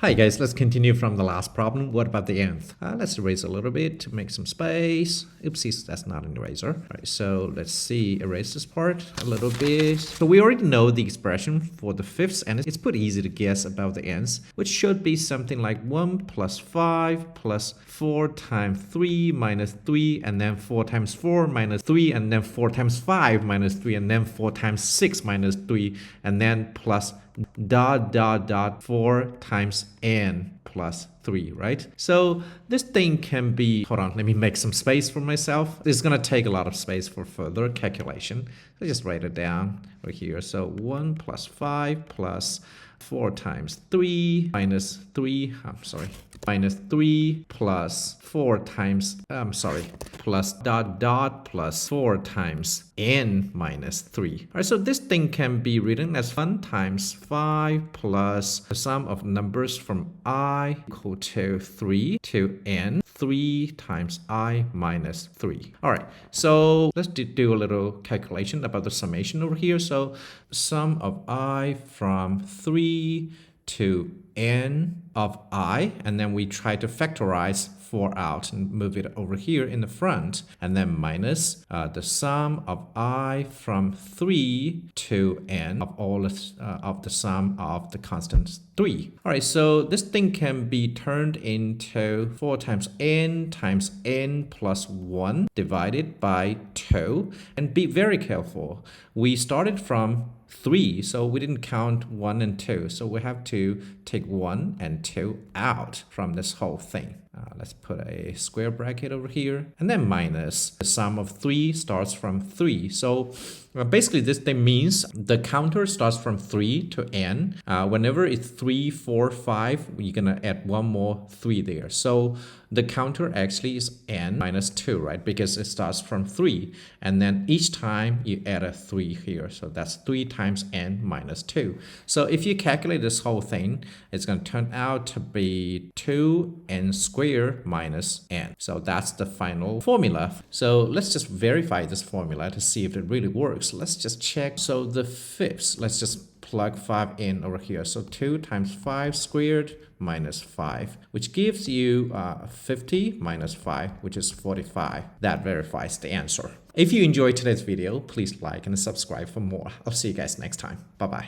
Hi guys, let's continue from the last problem. What about the nth? Let's erase a little bit to make some space. Oopsies, that's not an eraser. All right, so let's see, erase this part a little bit. So we already know the expression for the fifths, and it's pretty easy to guess about the nths, which should be something like 1 plus 5 plus 4 times 3 minus 3, and then 4 times 4 minus 3, and then 4 times 5 minus 3, and then 4 times 6 minus 3, and then plus dot dot dot 4 times n plus 3, right? So this thing can be, hold on, let me make some space for myself. This is gonna take a lot of space for further calculation. So just write it down right here. So 1 plus 5 plus 4 times 3 minus 3, minus 3 plus 4 times, plus dot dot plus 4 times n minus 3. All right, so this thing can be written as 1 times 5 plus the sum of numbers from I equal to 3 to n, 3 times I minus 3. All right, so let's do a little calculation about the summation over here. So sum of I from 3 to n of I, and then we try to factorize 4 out and move it over here in the front, and then minus the sum of I from 3 to n of all of the sum of the constants 3. All right, so this thing can be turned into 4 times n plus 1 divided by 2, and be very careful. We started from 3, so we didn't count 1 and 2, so we have to take 1 and 2 out from this whole thing. Let's put a square bracket over here, and then minus the sum of 3 starts from 3. So basically this thing means the counter starts from 3 to n. Whenever it's 3, 4, 5, you're gonna add one more 3 there. So the counter actually is n minus 2, right? Because it starts from 3, and then each time you add a 3 here. So that's 3 times n minus 2. So if you calculate this whole thing, it's going to turn out to be 2n squared minus n. So that's the final formula. So let's just verify this formula to see if it really works. Let's just check. So the fifths, let's just plug 5 in over here. So 2 times 5 squared minus 5, which gives you 50 minus 5, which is 45. That verifies the answer. If you enjoyed today's video, please like and subscribe for more. I'll see you guys next time. Bye-bye.